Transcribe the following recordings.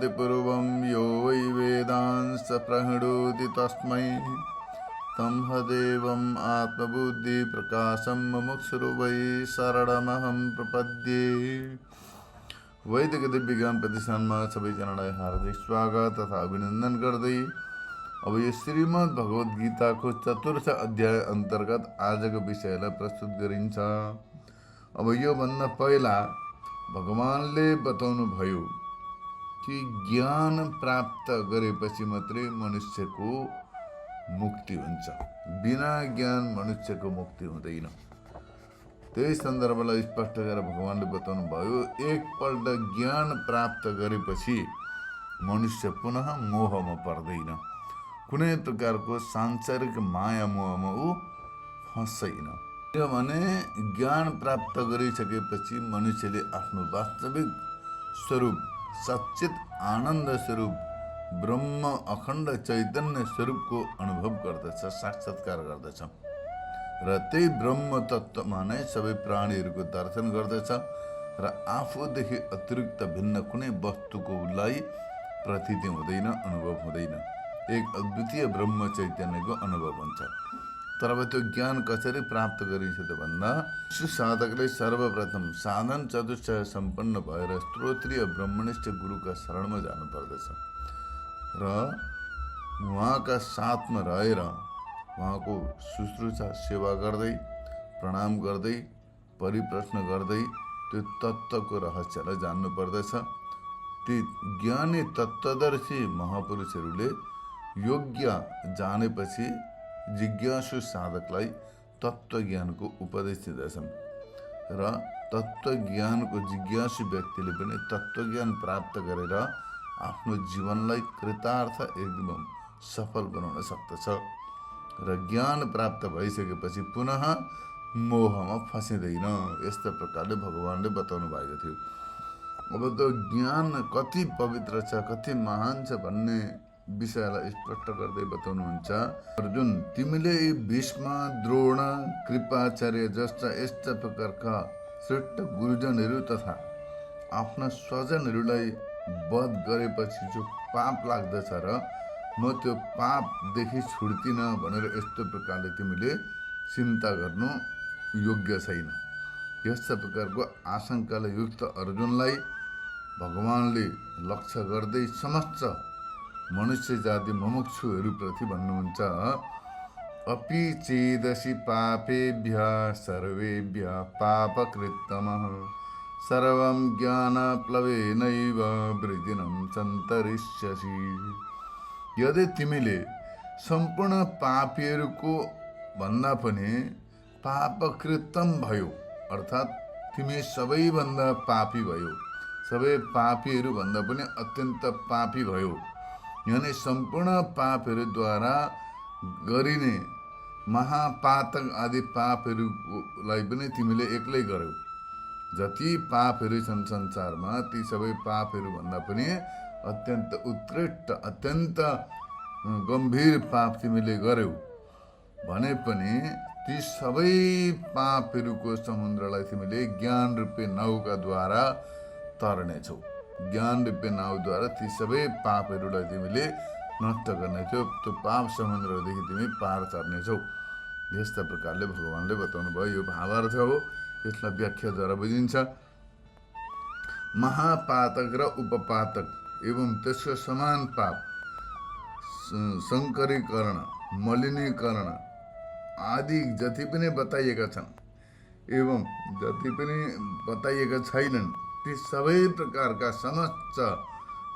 जानाति पूर्वं यो वै वेदांस प्रहिणोति तस्मै तमहदेवम् आत्मबुद्धिप्रकाशं मुमुक्षुर्वै शरणमहं प्रपद्ये। वैदिक दिव्य ज्ञान प्रतिष्ठानमा सबैजनालाई हार्दिक स्वागत तथा अभिनन्दन गर्दै अब यो श्रीमद् भगवत गीताको चतुर्थ अध्याय अन्तर्गत आजको विषयलाई प्रस्तुत गरिन्छ। अब यो भन्दा पहिला भगवानले बताउनु भयो कि ज्ञान प्राप्त गरेपछि मात्रै मनुष्यको मुक्ति हुन्छ, बिना ज्ञान मनुष्यको मुक्ति हुँदैन। त्यही सन्दर्भलाई स्पष्ट गरेर भगवानले बताउनु भयो, एकपल्ट ज्ञान प्राप्त गरेपछि मनुष्य पुनः मोहमा पर्दैन, कुनै प्रकारको सांसारिक माया मोहमा ऊ फँस्दैन। किनभने ज्ञान प्राप्त गरिसकेपछि मनुष्यले आफ्नो वास्तविक स्वरूप, सच्चित आनन्द स्वरूप, ब्रह्म अखण्ड चैतन्य स्वरूपको अनुभव गर्दछ, साक्षात्कार गर्दछ र त्यही ब्रह्म तत्त्वमा नै सबै प्राणीहरूको दर्शन गर्दछ र आफूदेखि अतिरिक्त भिन्न कुनै वस्तुको उसलाई प्रतीति हुँदैन, अनुभव हुँदैन। एक अद्वितीय ब्रह्म चैतन्यको अनुभव हुन्छ। तर अब त्यो ज्ञान कसरी प्राप्त गरिन्छ त भन्दा साधकले सर्वप्रथम साधन चतुष्टय सम्पन्न भएर स्त्रोत्रीय ब्रह्मनिष्ठ गुरुका शरणमा जानुपर्दछ र उहाँका साथमा रहेर उहाँको शुश्रूषा सेवा गर्दै, प्रणाम गर्दै, परिप्रश्न गर्दै त्यो तत्त्वको रहस्यलाई जान्नुपर्दछ। ती ज्ञानी तत्त्वदर्शी महापुरुषहरूले योग्य जानेपछि जिज्ञासु साधकलाई तत्त्वज्ञानको उपदेश दिँदछन् र तत्त्वज्ञानको जिज्ञासु व्यक्तिले पनि तत्त्वज्ञान प्राप्त गरेर आफ्नो जीवनलाई कृतार्थ एकदम सफल बनाउन सक्दछ र ज्ञान प्राप्त भइसकेपछि पुनः मोहमा फसिँदैन। यस्तो प्रकारले भगवानले बताउनु भएको थियो। अब त्यो ज्ञान कति पवित्र छ, कति महान छ भन्ने विषयलाई स्पष्ट गर्दै बताउनुहुन्छ, अर्जुन तिमीले भीष्म, द्रोण, कृपाचार्य जस्ता यस्ता प्रकारका श्रेष्ठ गुरुजनहरू तथा आफ्ना स्वजनहरूलाई वध गरेपछि जो पाप लाग्दछ र म त्यो पापदेखि छुट्दिनँ भनेर यस्तो प्रकारले तिमीले चिन्ता गर्नु योग्य छैन। यस्ता प्रकारको आशंकाले युक्त अर्जुनलाई भगवानले लक्ष्य गर्दै समस्त मनुष्य जाति मुमुक्षुहरूप्रति भन्नुहुन्छ, अपि चेदसि पापेभ्यः सर्वेभ्यः पापकृत्तमः सर्वं ज्ञानप्लवेनैव वृद्धिनं सन्तरिष्यसि। यदि तिमीले सम्पूर्ण पापीहरूको भन्दा पनि पापकृत्तम भयो, अर्थात् तिमी सबैभन्दा पापी भयो, सबै पापीहरू भन्दा पनि अत्यन्त पापी भयो, यानी सम्पूर्ण पापहरूद्वारा गरिने महापातक आदि पापहरूलाई पनि तिमीले एक्लै गर्यौ। जति पापहरू छन् संसारमा ती सबै पापहरू भन्दा पनि अत्यन्त उत्कृष्ट, अत्यन्त गम्भीर पाप तिमीले गर्यौ भने पनि ती सबै पापहरूको समुद्रलाई तिमीले ज्ञान रूपी नौकाद्वारा तर्नेछौ। ज्ञान रूपी नाउद्वारा ती सबै पापहरूलाई तिमीले नष्ट गर्नेछौ, त्यो पाप समुद्रदेखि तिमी पार तर्नेछौ। यस्ता प्रकारले भगवानले बताउनु भयो। यो भावार्थ हो, यसलाई व्याख्याद्वारा बुझिन्छ। महापातक र उपपातक एवं त्यसको समान पाप, शङ्करीकरण, मलिनीकरण आदि जति पनि बताइएका छन् एवं जति पनि बताइएका छैनन्, ती सबै प्रकारका समस्त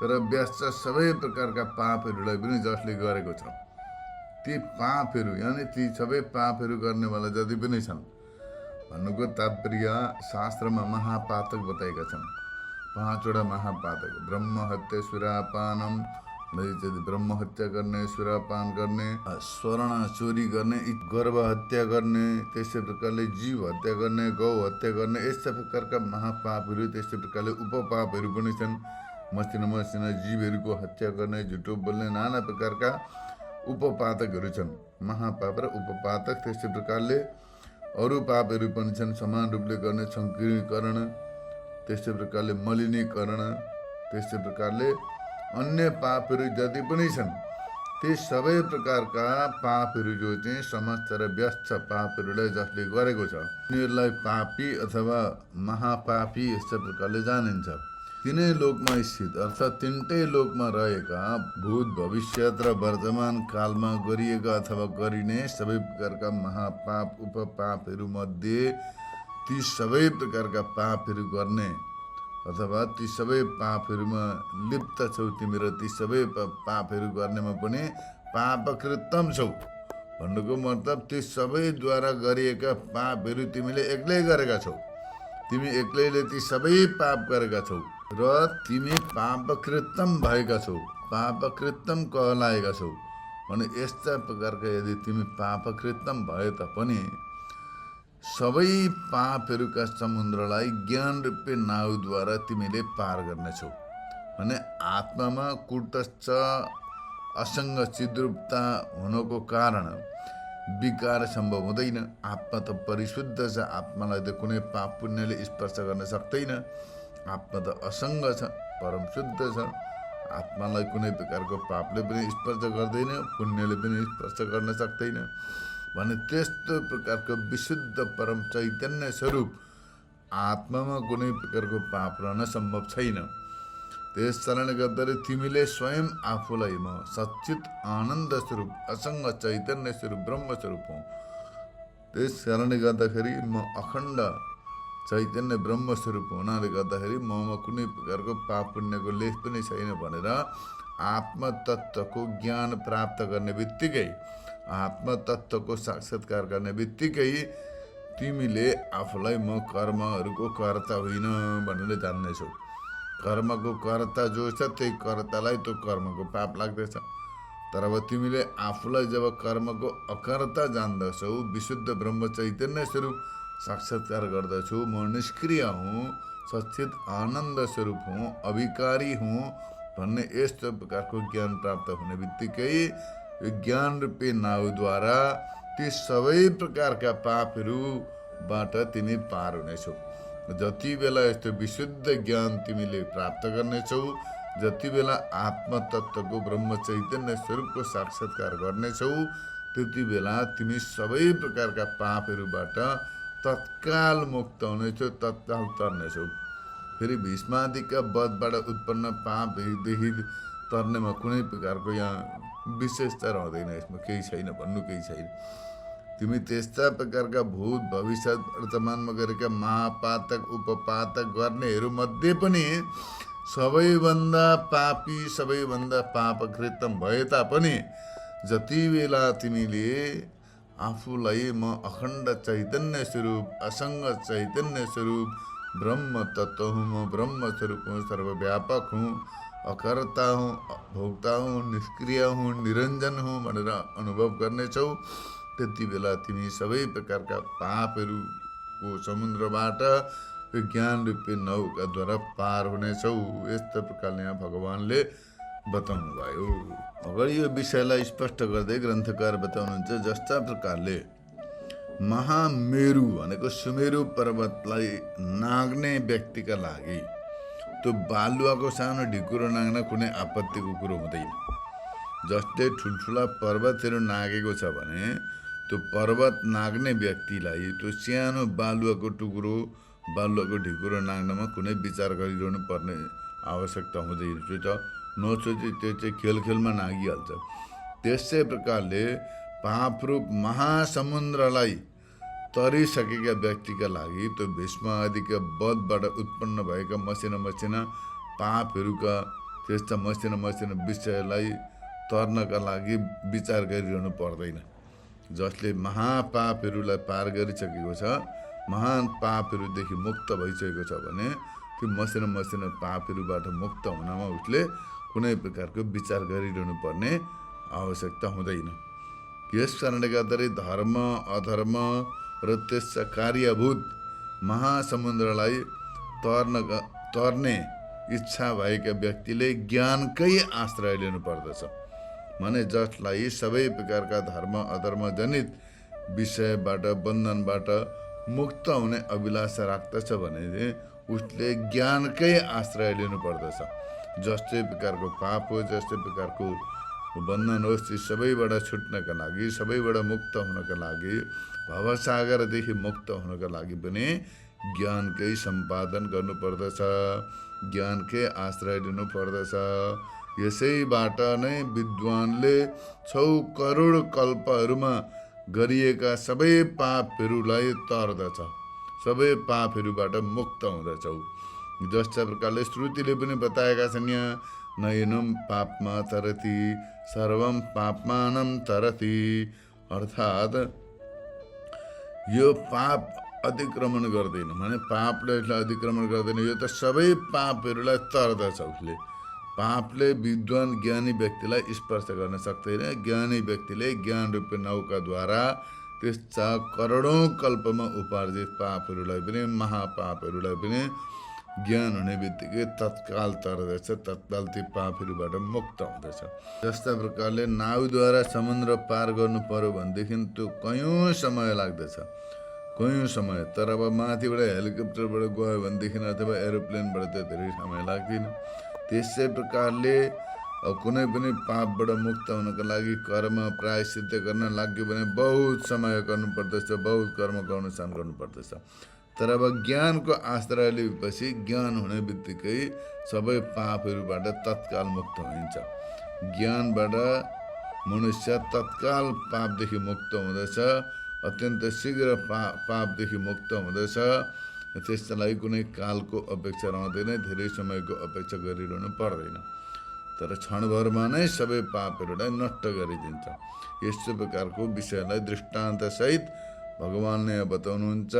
र व्यस्त सबै प्रकारका पापहरूलाई पनि जसले गरेको छ, ती पापहरू यानी ती सबै पापहरू गर्नेवाला जति पनि छन् भन्नुको तात्पर्य शास्त्रमा महापातक बताएका छन्। 5वटा महापातक: ब्रह्म हत्या, सुरापानम, ब्रह्म हत्या गर्ने, सुरापान गर्ने, स्वर्ण चोरी गर्ने, गर्भ हत्या गर्ने, त्यस्तै प्रकारले जीव हत्या गर्ने, गौ हत्या गर्ने, यस्ता प्रकारका महापापहरू। त्यस्तै प्रकारले उपपापहरू पनि छन्। मसिना मसिना जीवहरूको हत्या गर्ने, झुटो बोल्ने, नाना प्रकारका उपपातकहरू छन्, महापाप र उपपातक। त्यस्तै प्रकारले अरू पापहरू पनि छन्, समान रूपले गर्ने, सङ्कीर्णीकरण, त्यस्तै प्रकारले मलिनीकरण, त्यस्तै प्रकारले अन्य पापहरू जति पनि छन् ती सबै प्रकारका पापहरू जो चाहिँ समस्त र व्यस्त पापहरूलाई जसले गरेको छ उनीहरूलाई पापी अथवा महापापी यस्तो प्रकारले जानिन्छ। तिनै लोकमा स्थित अर्थात् तिनटै लोकमा रहेका भूत भविष्यत र वर्तमान कालमा गरिएका अथवा गरिने सबै प्रकारका महापाप उपपापहरू मध्ये ती सबै प्रकारका पापहरू गर्ने अथवा ती सबै पापहरूमा लिप्त छौ तिमी र ती सबै पापहरू गर्नेमा पनि पापकृतम छौ भन्नुको मतलब ती सबैद्वारा गरिएका पापहरू तिमीले एक्लै गरेका छौ। तिमी एक्लैले ती सबै पाप गरेका छौ र तिमी पापकृतम भएका छौ, पापकृतम कहलाएका छौ। भने यस्ता प्रकारका यदि तिमी पापकृतम भए तापनि सबै पापहरूका समुद्रलाई ज्ञान रूपी नाउद्वारा तिमीले पार गर्नेछौ। भने आत्मामा कुटस्थ असङ्ग चिद्रूपता हुनको कारण विकार सम्भव हुँदैन। आत्मा त परिशुद्ध छ, आत्मालाई त कुनै पाप पुण्यले स्पर्श गर्न सक्दैन। आत्मा त असङ्ग छ, परम शुद्ध छ, आत्मालाई कुनै प्रकारको पापले पनि स्पर्श गर्दैन, पुण्यले पनि स्पर्श गर्न सक्दैन। भने त्यस्तो प्रकारको विशुद्ध परम चैतन्य स्वरूप आत्मामा कुनै प्रकारको पाप रहन सम्भव छैन। त्यस कारणले गर्दाखेरि तिमीले स्वयं आफूलाई म सच्चित आनन्द स्वरूप असङ्ग चैतन्य स्वरूप ब्रह्म स्वरूप हौ। त्यस कारणले गर्दाखेरि म अखण्ड चैतन्य ब्रह्म स्वरूप हुनाले गर्दाखेरि ममा कुनै प्रकारको पाप पुण्यको लेख पनि छैन भनेर आत्मतत्त्वको ज्ञान प्राप्त गर्ने बित्तिकै, आत्मतत्त्वको साक्षात्कार गर्ने बित्तिकै तिमीले आफूलाई म कर्महरूको कर्ता होइन भनेर जान्नेछौ। कर्मको कर्ता जो छ त्यही कर्तालाई त्यो कर्मको पाप लाग्दछ। तर अब तिमीले आफूलाई जब कर्मको अकर्ता जान्दछौ, विशुद्ध ब्रह्म चैतन्य स्वरूप साक्षात्कार गर्दछु, म निष्क्रिय हुँ, सच्चित आनन्द स्वरूप हुँ, अविकारी हुँ भन्ने यस्तो प्रकारको ज्ञान प्राप्त हुने बित्तिकै ज्ञान रूपी नाउद्वारा ती सबै प्रकारका पापहरूबाट तिमी पार हुनेछौ। जति बेला यस्तो विशुद्ध ज्ञान तिमीले प्राप्त गर्नेछौ, जति बेला आत्मतत्त्वको ब्रह्म चैतन्य स्वरूपको साक्षात्कार गर्नेछौ, त्यति बेला तिमी सबै प्रकारका पापहरूबाट तत्काल मुक्त हुनेछौ, तत्काल तर्नेछौ। फेरि भीष्मादिका वधबाट उत्पन्न पापदेखि तर्नेमा कुनै प्रकारको यहाँ विशेषता रहँदैन, यसमा केही छैन, भन्नु केही छैन। तिमी त्यस्ता प्रकारका भूत भविष्य वर्तमानमा गरेका महापातक उपपातक गर्नेहरू मध्ये पनि सबैभन्दा पापी, सबैभन्दा पापकृतम भए तापनि जति बेला तिमीले आफूलाई म अखण्ड चैतन्य स्वरूप असङ्ग चैतन्य स्वरूप ब्रह्म तत्त्व हुँ, म ब्रह्म स्वरूप हुँ, सर्वव्यापक हुँ, अकर्ता हूँ, भोक्ता हूँ, निष्क्रिय हूँ, निरञ्जन हूँ भनेर अनुभव गर्नेछौ, त्यति बेला तिमी सबै प्रकारका पापहरूको समुद्रबाट ज्ञान रूपी नौकाद्वारा पार हुनेछौ। यस्तो प्रकारले यहाँ भगवानले बताउनु भयो। अगाडि यो विषयलाई स्पष्ट गर्दै ग्रन्थकार बताउनुहुन्छ, जस्ता प्रकारले महामेरु भनेको सुमेरु पर्वतलाई नाग्ने व्यक्तिका लागि त्यो बालुवाको सानो ढिकुरो नाग्न कुनै आपत्तिको कुरो हुँदैन। जसले ठुल्ठुला पर्वतहरू नागेको छ भने त्यो पर्वत नाग्ने व्यक्तिलाई त्यो सानो बालुवाको टुक्रो, बालुवाको ढिकुरो नाग्नमा कुनै विचार गरिरहनु पर्ने आवश्यकता हुँदैन। त्यो त नसोची त्यो चाहिँ खेलखेलमा नागिहाल्छ। त्यसै प्रकारले पापरूप महासमुद्रलाई तरिसकेका व्यक्तिका लागि त्यो भीष्म आदिका वधबाट उत्पन्न भएका मसिना मसिना पापहरूका त्यस्ता मसिना मसिना विषयलाई तर्नका लागि विचार गरिरहनु पर्दैन। जसले महापापहरूलाई पार गरिसकेको छ, महान पापहरूदेखि मुक्त भइसकेको छ भने त्यो मसिना मसिना पापहरूबाट मुक्त हुनमा उसले कुनै प्रकारको विचार गरिरहनु पर्ने आवश्यकता हुँदैन। यस कारणले गर्दाखेरि धर्म अधर्म र त्यसका कार्यभूत महासमुद्रलाई तर्ने इच्छा भएका व्यक्तिले ज्ञानकै आश्रय लिनु पर्दछ। भने जसलाई सबै प्रकारका धर्म अधर्म जनित विषयबाट बन्धनबाट मुक्त हुने अभिलाषा राख्दछ भने उसले ज्ञानकै आश्रय लिनु पर्दछ। जस्तै प्रकारको पाप हो, जस्तै प्रकारको बन्धन होस्, ती सबैबाट छुट्नका लागि, सबैबाट मुक्त हुनका लागि, भवसागरदेखि मुक्त हुनका लागि पनि ज्ञानकै सम्पादन गर्नुपर्दछ, ज्ञानकै आश्रय लिनुपर्दछ। यसैबाट नै विद्वानले 6 करोड कल्पहरूमा गरिएका सबै पापहरूलाई तर्दछ, सबै पापहरूबाट मुक्त हुँदछौ। जस्ता प्रकारले श्रुतिले पनि बताएका छन्, यहाँ नयनम पापमा तरति सर्वम पापमानम तरति, अर्थात् यो पाप अतिक्रमण गर्दैन, माने पापले यसलाई अतिक्रमण गर्दैन, यो त सबै पापहरूलाई तर्दछ उसले। पापले विद्वान ज्ञानी व्यक्तिलाई स्पर्श गर्न सक्दैन। ज्ञानी व्यक्तिले ज्ञान रूपी नौकाद्वारा त्यस्ता करोडौँ कल्पमा उपार्जित पापहरूलाई पनि, महापापहरूलाई पनि ज्ञान हुने बित्तिकै तत्काल तर्दछ, तत्काल ती पापहरूबाट मुक्त हुँदछ। जस्ता प्रकारले नाउद्वारा समुद्र पार गर्नु पर्यो भनेदेखि त्यो कयौँ समय लाग्दछ, कयौँ समय। तर अब माथिबाट हेलिकप्टरबाट गयो भनेदेखि अथवा एरोप्लेनबाट त धेरै समय लाग्दैन। त्यसै प्रकारले कुनै पनि पापबाट मुक्त हुनको लागि कर्म प्रायश्चित्त गर्न लाग्यो भने बहुत समय गर्नुपर्दछ, बहुत कर्मको अनुष्ठान गर्नुपर्दछ। तर अब ज्ञानको आश्रय लिएपछि ज्ञान हुने बित्तिकै सबै पापहरूबाट तत्काल मुक्त हुन्छ। ज्ञानबाट मनुष्य तत्काल पापदेखि मुक्त हुँदछ, अत्यन्त शीघ्र पापदेखि मुक्त हुँदछ। त्यसलाई कुनै कालको अपेक्षा रहँदैन, धेरै समयको अपेक्षा गरिरहनु पर्दैन। तर क्षणभरमा नै सबै पापहरूलाई नष्ट गरिदिन्छ। यस्तो प्रकारको विषयलाई दृष्टान्तसहित भगवानले बताउनुहुन्छ।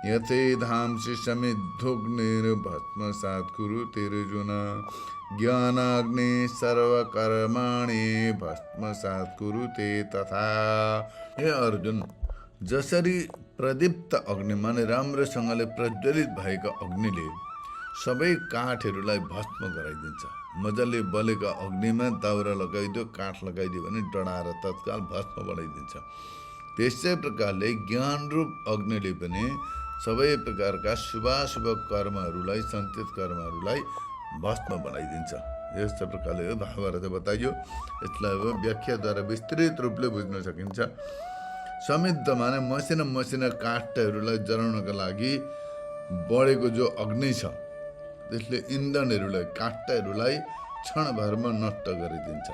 यथे धामसि समिद्धोग्निर भस्मसात् कुरुते अर्जुन, ज्ञानाग्नि सर्वकर्माणि भस्मसात् कुरुते तथा। हे अर्जुन, जसरी प्रदीप्त अग्नि माने राम्रोसँगले प्रज्वलित भएका अग्निले सबै काठहरूलाई भस्म गराइदिन्छ, मजाले बलेका अग्निमा दाउरा लगाइदियो, काठ लगाइदियो भने डढाएर तत्काल भस्म बनाइदिन्छ। त्यसै प्रकारले ज्ञानरूप अग्निले पनि सबै प्रकारका शुभाशुभ कर्महरूलाई, सञ्चित कर्महरूलाई भस्म बनाइदिन्छ। यस्तो प्रकारले भावार्थ बताइयो। यसलाई व्याख्याद्वारा विस्तृत रूपले बुझ्न सकिन्छ। समिद्ध माने मसिना काठहरूलाई जलाउनका लागि बढेको जो अग्नि छ, त्यसले इन्धनहरूलाई, काठहरूलाई क्षणभरमा नष्ट गरिदिन्छ।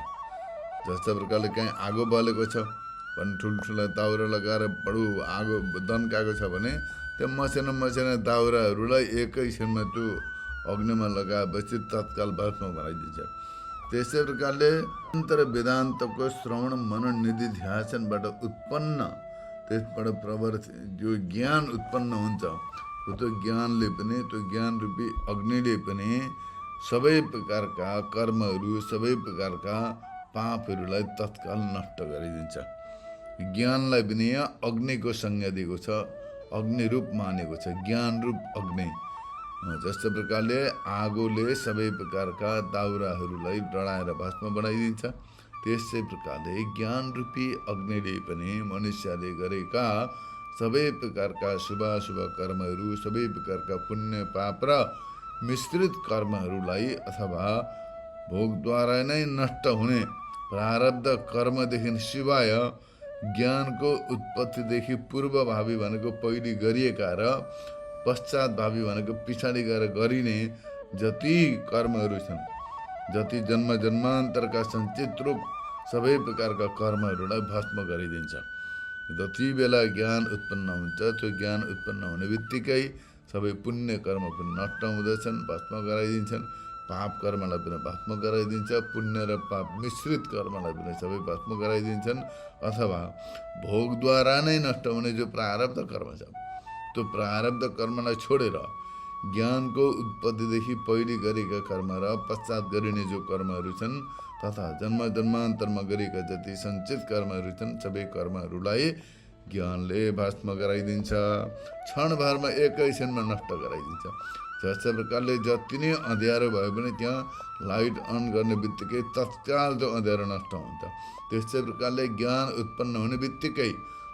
जस्तो प्रकारले कहीँ आगो बलेको छ भने ठुल्ठुला दाउरा लगाएर बडो आगो दन्काएको छ भने त्यो मसिना दाउराहरूलाई एकैछिनमा त्यो अग्निमा लगाएपछि तत्काल भस्म बनाइदिन्छ। त्यसै प्रकारले अन्तर् वेदान्तको श्रवण मनन निधिध्यासनबाट उत्पन्न, त्यसबाट प्रवर्तित जो ज्ञान उत्पन्न हुन्छ, त्यो ज्ञानले पनि, त्यो ज्ञान रूपी अग्निले पनि सबै प्रकारका कर्महरू, सबै प्रकारका पापहरूलाई तत्काल नष्ट गरिदिन्छ। ज्ञानलाई पनि यहाँ अग्निको संज्ञा दिएको छ, अग्निरूप मानेको छ, ज्ञान रूप अग्नि। जस्तो प्रकारले आगोले सबै प्रकारका दाउराहरूलाई डढाएर भस्म बनाइदिन्छ, त्यसै प्रकारले ज्ञान रूपी अग्निले पनि मनुष्यले गरेका सबै प्रकारका शुभाशुभ कर्महरू, सबै प्रकारका पुण्य पाप र मिश्रित कर्महरूलाई अथवा भोगद्वारा नै नष्ट हुने प्रारब्ध कर्मदेखि सिवाय ज्ञानको उत्पत्तिदेखि पूर्वभावी भनेको पहिले गरिएका र पश्चातभावी भनेको पछाडि गएर गरिने जति कर्महरू छन्, जति जन्म जन्मान्तरका सञ्चित रूप सबै प्रकारका कर्महरूलाई भस्म गरिदिन्छ। जति बेला ज्ञान उत्पन्न हुन्छ, त्यो ज्ञान उत्पन्न हुने बित्तिकै सबै पुण्य कर्म पनि नष्ट हुँदछन्, भस्म गराइदिन्छन्। पाप कर्मलाई पनि भस्म गराइदिन्छ, पुण्य र पाप मिश्रित कर्मलाई पनि सबै भस्म गराइदिन्छन्। अथवा भोगद्वारा नै नष्ट हुने जो प्रारब्ध कर्म छ, त्यो प्रारब्ध कर्मलाई छोडेर ज्ञानको उत्पत्तिदेखि पहिले गरेका कर्म र पश्चात गरिने जो कर्महरू छन्, तथा जन्म जन्मान्तरमा गरेका जति सञ्चित कर्महरू छन्, सबै कर्महरूलाई ज्ञानले भस्म गराइदिन्छ, क्षणभरमा एकैछिनमा नष्ट गराइदिन्छ। जस्तो प्रकारले जति नै अँध्यारो भयो भने त्यहाँ लाइट अन गर्ने बित्तिकै तत्काल त्यो अँध्यारो नष्ट हुन्छ। त्यस्तै प्रकारले ज्ञान उत्पन्न हुने बित्तिकै,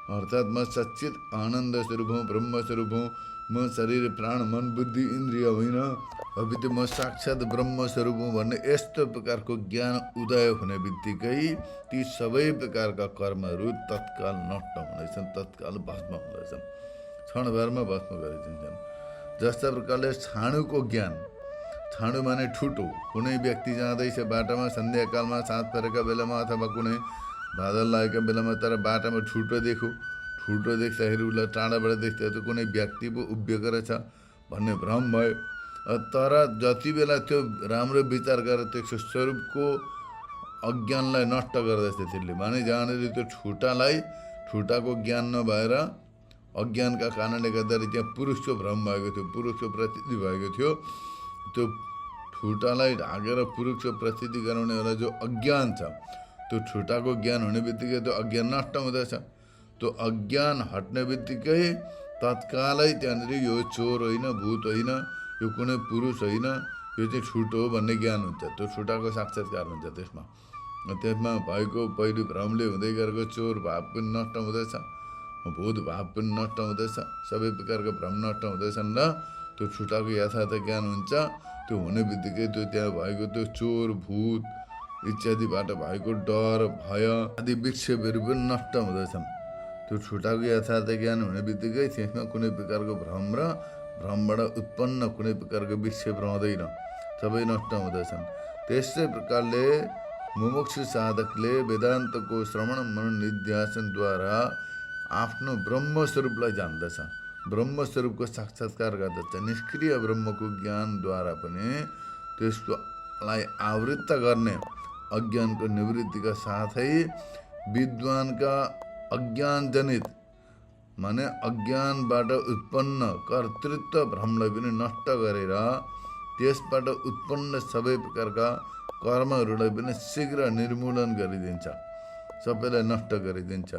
अर्थात् म सच्चित आनन्द स्वरूप हूँ, ब्रह्म स्वरूप हूँ, म शरीर प्राण मन बुद्धि इन्द्रिय होइन, अविद्य म साक्षात् ब्रह्म स्वरूप हुँ भन्ने यस्तो प्रकारको ज्ञान उदय हुने बित्तिकै ती सबै प्रकारका कर्महरू तत्काल नष्ट हुनेछन्, तत्काल भस्म हुँदछन्, क्षणभरमा भस्म गरिदिन्छन्। जस्ता प्रकारले छाणुको ज्ञान, छाणु माने ठुटो, कुनै व्यक्ति जाँदैछ बाटामा सन्ध्याकालमा साँझ परेका बेलामा अथवा कुनै बादल लागेका बेलामा तर बाटामा ठुटो देख्यो, ठुटो देख्दाखेरि उसलाई टाढाबाट देख्दा त कुनै व्यक्ति पो उभिएको रहेछ भन्ने भ्रम भयो। तर जति बेला त्यो राम्रो विचार गरेर त्यसको स्वरूपको अज्ञानलाई नष्ट गर्दछ त्यसले, माने जहाँनिर त्यो ठुटाको ज्ञान नभएर अज्ञानका कारणले गर्दाखेरि त्यहाँ पुरुषको भ्रम भएको थियो, पुरुषको प्रतीति भएको थियो, त्यो ठुटालाई ढाकेर पुरुषको प्रतीति गराउने एउटा जो अज्ञान छ, त्यो ठुटाको ज्ञान हुने बित्तिकै त्यो अज्ञान नष्ट हुँदछ। त्यो अज्ञान हट्ने बित्तिकै तत्कालै त्यहाँनिर यो चोर होइन, भूत होइन, यो कुनै पुरुष होइन, यो चाहिँ ठुटो हो भन्ने ज्ञान हुन्छ। त्यो ठुटाको साक्षात्कार हुन्छ त्यसमा। त्यसमा भएको पहिलो भ्रमले हुँदै गरेको चोर भाव पनि नष्ट हुँदैछ, भूत भाव पनि नष्ट हुँदैछ, सबै प्रकारको भ्रम नष्ट हुँदैछन् र त्यो ठुटाको यथार्थ ज्ञान हुन्छ। त्यो हुने बित्तिकै त्यो त्यहाँ भएको त्यो चोर भूत इत्यादिबाट भएको डर भय आदि विक्षेपहरू पनि नष्ट हुँदैछन्। त्यो ठुटाको यथार्थ ज्ञान हुने बित्तिकै त्यसमा कुनै प्रकारको भ्रम र भ्रमबाट उत्पन्न कुनै प्रकारको विक्षेप रहँदैन, सबै नष्ट हुँदछन्। त्यस्तै प्रकारले मुमुक्षु साधकले वेदान्तको श्रवण मनन निध्यासनद्वारा आफ्नो ब्रह्मस्वरूपलाई जान्दछ, ब्रह्मस्वरूपको साक्षात्कार गर्दछ। निष्क्रिय ब्रह्मको ज्ञानद्वारा पनि त्यसलाई आवृत्त गर्ने अज्ञानको निवृत्तिका साथै विद्वानका अज्ञानजनित माने अज्ञानबाट उत्पन्न कर्तृत्व भ्रमलाई पनि नष्ट गरेर त्यसबाट उत्पन्न सबै प्रकारका कर्महरूलाई पनि शीघ्र निर्मूलन गरिदिन्छ, सबैलाई नष्ट गरिदिन्छ।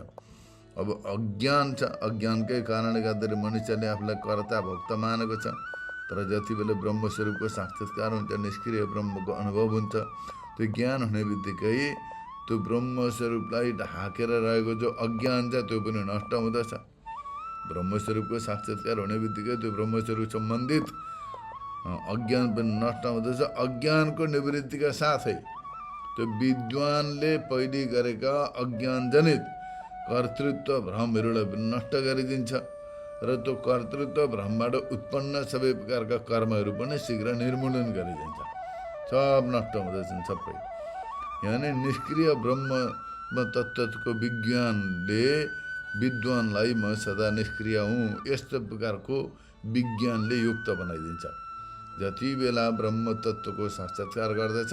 अब अज्ञान छ, अज्ञानकै कारणले गर्दाखेरि मनुष्यले आफूलाई कर्ता भोक्ता मानेको छ। तर जति बेला ब्रह्मस्वरूपको साक्षात्कार हुन्छ, निष्क्रिय ब्रह्मको अनुभव हुन्छ, त्यो ज्ञान हुने बित्तिकै त्यो ब्रह्मस्वरूपलाई ढाकेर रहेको जो अज्ञान छ त्यो पनि नष्ट हुँदछ। ब्रह्मस्वरूपको साक्षात्कार हुने बित्तिकै त्यो ब्रह्मस्वरूप सम्बन्धित अज्ञान पनि नष्ट हुँदछ। अज्ञानको निवृत्तिका साथै त्यो विद्वानले पहिले गरेका अज्ञानजनित कर्तृत्व भ्रमहरूलाई पनि नष्ट गरिदिन्छ र त्यो कर्तृत्व भ्रमबाट उत्पन्न सबै प्रकारका कर्महरू पनि शीघ्र निर्मूलन गरिदिन्छ, सब नष्ट हुँदछन् सबै। यानि निष्क्रिय ब्रह्म तत्त्वको विज्ञानले विद्वानलाई म सदा निष्क्रिय हुँ यस्तो प्रकारको विज्ञानले युक्त बनाइदिन्छ। जति बेला ब्रह्म तत्त्वको साक्षात्कार गर्दछ,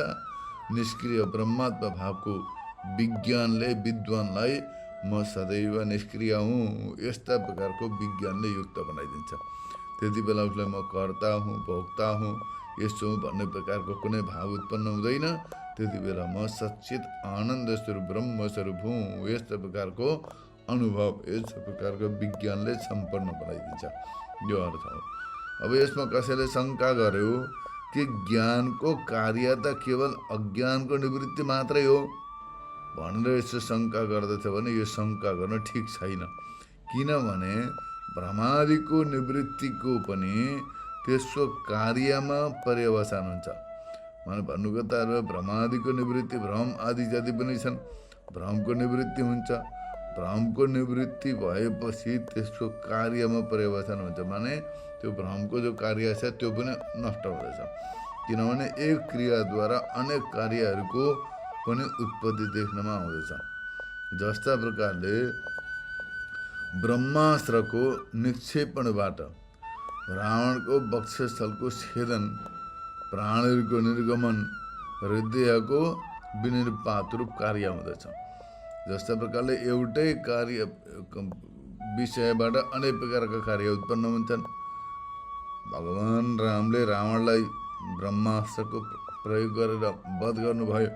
निष्क्रिय ब्रह्मात्म भावको विज्ञानले विद्वानलाई म सदैव निष्क्रिय हुँ यस्ता प्रकारको विज्ञानले युक्त बनाइदिन्छ। त्यति बेला उसलाई म कर्ता हुँ भोक्ता हुँ यस्तो हुँ भन्ने प्रकारको कुनै भाव उत्पन्न हुँदैन। त्यति बेला म सच्चित आनन्द स्वरूप ब्रह्म स्वरूप हुँ यस्तो प्रकारको अनुभव, यस्तो प्रकारको विज्ञानले सम्पन्न बनाइदिन्छ, यो अर्थ हो। अब यसमा कसैले शङ्का गर्यो कि ज्ञानको कार्य त केवल अज्ञानको निवृत्ति मात्रै हो भनेर यसो शङ्का गर्दछ भने यो शङ्का गर्न ठिक छैन। किनभने भ्रमादिको निवृत्तिको पनि त्यसको कार्यमा पर्यवसान हुन्छ। माने भन्नुको त भ्रमादिको निवृत्ति, भ्रम आदि जति पनि छन् भ्रमको निवृत्ति हुन्छ। भ्रमको निवृत्ति भएपछि त्यसको कार्यमा पर्यवसान हुन्छ, माने त्यो भ्रमको जो कार्य छ त्यो पनि नष्ट हुँदछ। किनभने एक क्रियाद्वारा अनेक कार्यहरूको पनि उत्पत्ति देख्नमा आउँदछ। जस्ता प्रकारले ब्रह्मास्त्रको निक्षेपणबाट रावणको वक्षस्थलको छेदन, प्राणहरूको निर्गमन, हृदयको विनिर्पात रूप कार्य हुँदछ। जस्ता प्रकारले एउटै कार्य विषयबाट अनेक प्रकारका कार्य उत्पन्न हुन्छन्। भगवान रामले रावणलाई ब्रह्मास्त्रको प्रयोग गरेर वध गर्नुभयो।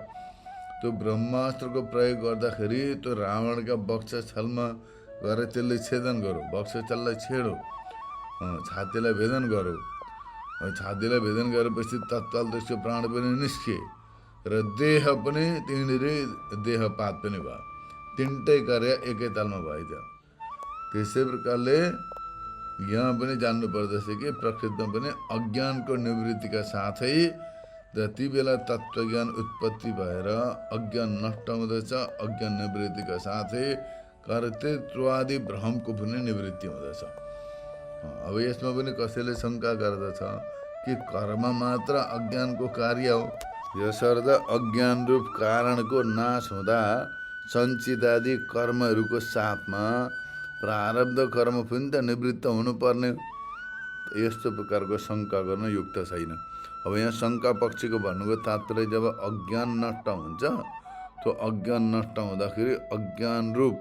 त्यो ब्रह्मास्त्रको प्रयोग गर्दाखेरि त्यो रावणका वक्षस्थलमा गएर त्यसले छेदन गऱ्यो, वक्षस्थललाई छेड्यो, छातीलाई भेदन गऱ्यो। छातीलाई भेदन गरेपछि तत्काल त्यसको प्राण पनि निस्के र देह पनि त्यहीँनिरै देहपात पनि भयो। तिनटै कार्य एकै तालमा भइदियो। त्यसै प्रकारले यहाँ पनि जान्नु पर्दछ कि प्रकृतिमा पनि अज्ञानको निवृत्तिका साथै जति बेला तत्त्वज्ञान उत्पत्ति भएर अज्ञान नष्ट हुँदछ, अज्ञान निवृत्तिका साथै कर्तृत्वादि भ्रमको पनि निवृत्ति हुँदछ। अब यसमा पनि कसैले शङ्का गर्दछ कि कर्म मात्र अज्ञानको कार्य हो। यसर्थ अज्ञान रूप कारणको नाश हुँदा सञ्चितादि कर्महरूको साथमा प्रारब्ध कर्म पनि त निवृत्त हुनुपर्ने। यस्तो प्रकारको शङ्का गर्न युक्त छैन। अब यहाँ शङ्का पक्षको भन्नुको तात्पर्य जब अज्ञान नष्ट हुन्छ, त्यो अज्ञान नष्ट हुँदाखेरि अज्ञान रूप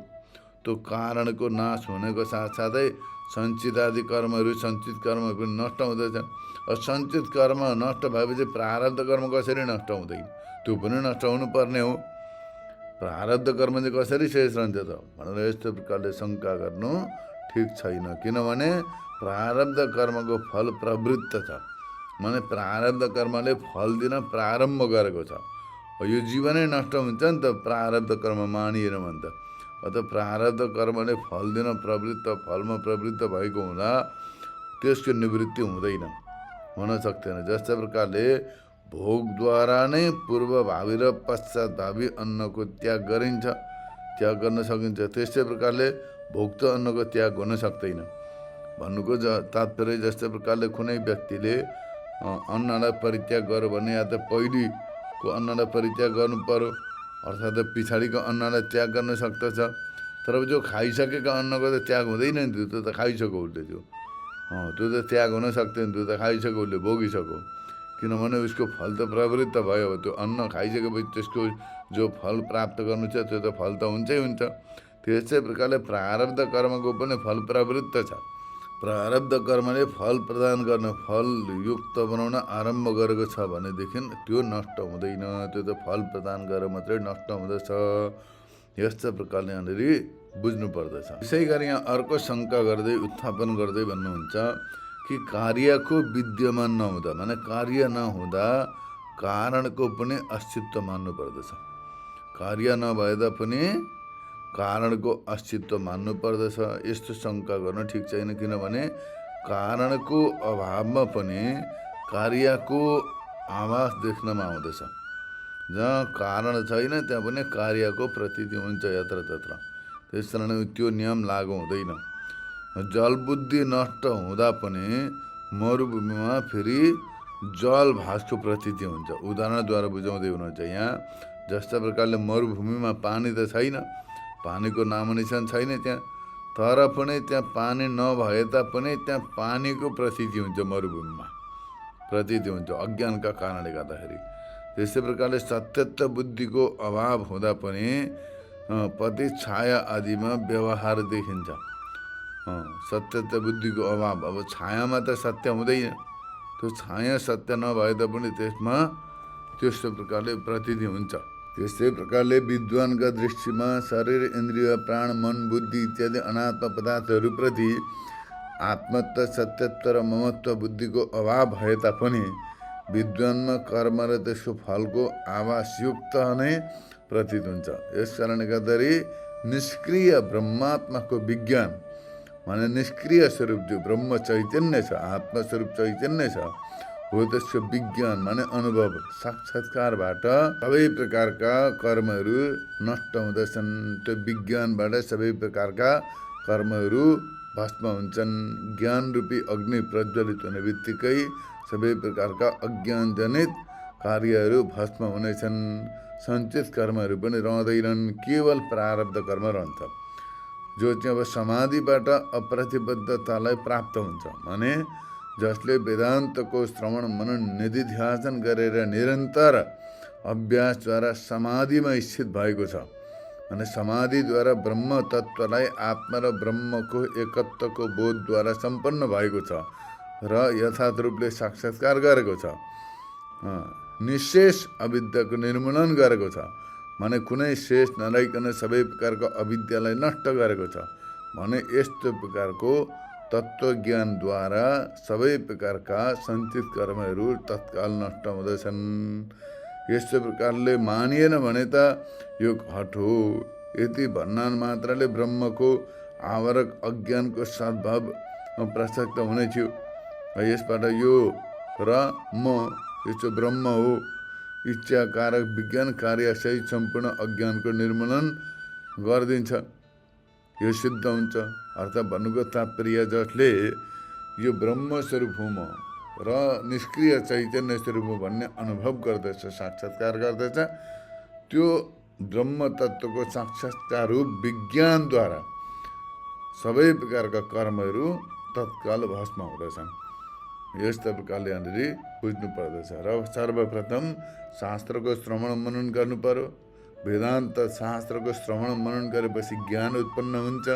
त्यो कारणको नाश हुनेको साथसाथै सञ्चित आदि कर्महरू, सञ्चित कर्महरू पनि नष्ट हुँदैछन्। सञ्चित कर्म नष्ट भएपछि प्रारब्ध कर्म कसरी नष्ट हुँदैन? त्यो पनि नष्ट हुनुपर्ने हो। प्रारब्ध कर्म चाहिँ कसरी शेष रहन्छ त भनेर यस्तो प्रकारले शङ्का गर्नु ठिक छैन। किनभने प्रारब्ध कर्मको फल प्रवृत्त छ, माने प्रारब्ध कर्मले फल दिन प्रारम्भ गरेको छ। यो जीवनै नष्ट हुन्छ नि त प्रारब्ध कर्म मानिएन भने त। अत प्रारब्ध कर्मले फल दिन प्रवृत्त, फलमा प्रवृत्त भएको हुँदा त्यसको निवृत्ति हुँदैन, हुन सक्दैन। जस्तै प्रकारले भोगद्वारा नै पूर्वभावी र पश्चातभावी अन्नको त्याग गरिन्छ, त्याग गर्न सकिन्छ। त्यस्तै प्रकारले भोक्त अन्नको त्याग हुन सक्दैन भन्नुको तात्पर्य जस्तै प्रकारले कुनै व्यक्तिले अन्नलाई परित्याग गर्यो भने या त पहिलेको अन्नलाई परित्याग गर्नु पर्यो, अर्थात् पछाडिको अन्नलाई त्याग गर्न सक्दछ। तर जो खाइसकेको अन्नको त त्याग हुँदैन नि, त्यो त खाइसक्यो उसले, त्यो त त्याग हुन सक्दैन, त्यो त खाइसक्यो उसले, भोगिसक्यो। किनभने उसको फल त प्रवृत्त भयो। त्यो अन्न खाइसकेपछि त्यसको जो फल प्राप्त गर्नु छ त्यो त फल त हुन्छै हुन्छ। त्यस्तै प्रकारले प्रारब्ध कर्मको पनि फल प्रवृत्त छ। प्रारब्ध कर्मले फल प्रदान गर्न, फल युक्त बनाउन आरम्भ गरेको छ भनेदेखि त्यो नष्ट हुँदैन, त्यो त फल प्रदान गरेर मात्रै नष्ट हुँदछ। यस्तो प्रकारले यहाँनिर बुझ्नु पर्दछ। यसै गरी यहाँ अर्को शङ्का गर्दै उत्थापन गर्दै भन्नुहुन्छ कि कार्यको विद्यमान नहुँदा, माने कार्य नहुँदा कारणको पनि अस्तित्व मान्नु पर्दछ। कार्य नभए पनि कारणको अस्तित्व मान्नु पर्दछ। यस्तो शङ्का गर्न ठिक छैन। किनभने कारणको अभावमा पनि कार्यको आभास देख्नमा आउँदछ। जहाँ कारण छैन त्यहाँ पनि कार्यको प्रतीति हुन्छ यत्रतत्र। त्यस कारण त्यो नियम लागु हुँदैन। जलबुद्धि नष्ट हुँदा पनि मरुभूमिमा फेरि जल भासको प्रतीति हुन्छ। उदाहरणद्वारा बुझाउँदै हुनुहुन्छ यहाँ। जस्ता प्रकारले मरुभूमिमा पानी त छैन, पानीको नामनिशान छैन त्यहाँ, तर पनि त्यहाँ पानी नभए तापनि त्यहाँ पानीको प्रतीति हुन्छ, मरुभूमिमा प्रतीति हुन्छ अज्ञानका कारणले गर्दाखेरि। त्यस्तै प्रकारले सत्यत्व बुद्धिको अभाव हुँदा पनि पति छाया आदिमा व्यवहार देखिन्छ। सत्यत्व बुद्धिको अभाव, अब छायामा त सत्य हुँदैन, त्यो छाया सत्य नभए तापनि त्यसमा त्यस्तो प्रकारले प्रतीति हुन्छ। त्यस्तै प्रकारले विद्वानका दृष्टिमा शरीर, इन्द्रिय, प्राण, मन, बुद्धि इत्यादि अनात्म पदार्थहरूप्रति आत्मत्व, सत्यत्व र ममत्व बुद्धिको अभाव भए तापनि विद्वानमा कर्म र त्यसको फलको आभासयुक्त नै प्रतीत हुन्छ। यस कारणले गर्दाखेरि निष्क्रिय ब्रह्मात्माको विज्ञान, माने निष्क्रिय स्वरूप जो ब्रह्म चैतन्य छ, आत्मस्वरूप चैतन्य छ, हो त्यसको विज्ञान माने अनुभव, साक्षात्कारबाट सबै प्रकारका कर्महरू नष्ट हुँदछन्। त्यो विज्ञानबाट सबै प्रकारका कर्महरू भस्म हुन्छन्। ज्ञान रूपी अग्नि प्रज्वलित हुने बित्तिकै सबै प्रकारका अज्ञानजनित कार्यहरू भस्म हुनेछन्। सञ्चित कर्महरू पनि रहँदैनन्, केवल प्रारब्ध कर्म रहन्छ, जो चाहिँ अब समाधिबाट अप्रतिबद्धतालाई प्राप्त हुन्छ। माने जसले वेदान्तको श्रवण मनन निधिध्यासन गरेर निरन्तर अभ्यासद्वारा समाधिमा स्थित भएको छ, अनि समाधिद्वारा ब्रह्म तत्त्वलाई आत्मा र ब्रह्मको एकत्वको बोधद्वारा सम्पन्न भएको छ र यथार्थ रूपले साक्षात्कार गरेको छ। निशेष अविद्याको निर्मूलन गरेको छ, माने कुनै शेष नरहिकन सबै प्रकारको अविद्यालाई नष्ट गरेको छ भने यस्तो प्रकारको तत्त्वज्ञानद्वारा सबै प्रकारका सञ्चित कर्महरू तत्काल नष्ट हुँदछन्। यस्तो प्रकारले मानिएन भने त यो घट हो, यति भन्नान मात्रले ब्रह्मको आवरक अज्ञानको सद्भाव प्रसक्त हुने थियो। यसबाट यो र म यो ब्रह्म हो, इच्छा कारक विज्ञान कार्य सहित सम्पूर्ण अज्ञानको निर्मूलन गरिदिन्छ, यो सिद्ध हुन्छ। अर्थात् भन्नुको तात्पर्य जसले यो ब्रह्म स्वरूप हुँ म र निष्क्रिय चैतन्य स्वरूप हुँ भन्ने अनुभव गर्दछ, साक्षात्कार गर्दछ, त्यो ब्रह्म तत्त्वको साक्षात्कार रूप विज्ञानद्वारा सबै प्रकारका कर्महरू तत्काल भस्म हुँदछन्। यस्तो प्रकारले यहाँनिर बुझ्नु पर्दछ। र सर्वप्रथम शास्त्रको श्रवण मनन गर्नु पर्यो। वेदान्त शास्त्रको श्रवण मनन गरेपछि ज्ञान उत्पन्न हुन्छ।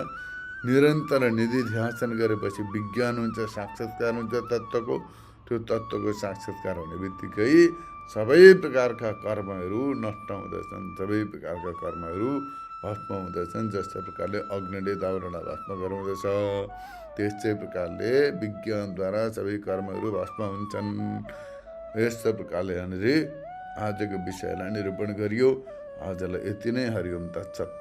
निरन्तर निधिध्यासन गरेपछि विज्ञान हुन्छ, साक्षात्कार हुन्छ तत्त्वको। त्यो तत्त्वको साक्षात्कार हुने बित्तिकै सबै प्रकारका कर्महरू नष्ट हुँदछन्, सबै प्रकारका कर्महरू भस्म हुँदछन्। जस्तो प्रकारले अग्निले दाउरालाई भस्म गराउँदछ, त्यस्तै प्रकारले विज्ञानद्वारा सबै कर्महरू भस्म हुन्छन्। यस्तो प्रकारले यहाँनिर आजको विषयलाई निरूपण गरियो। आजलाई यति नै। हरि ओम तत्सत्।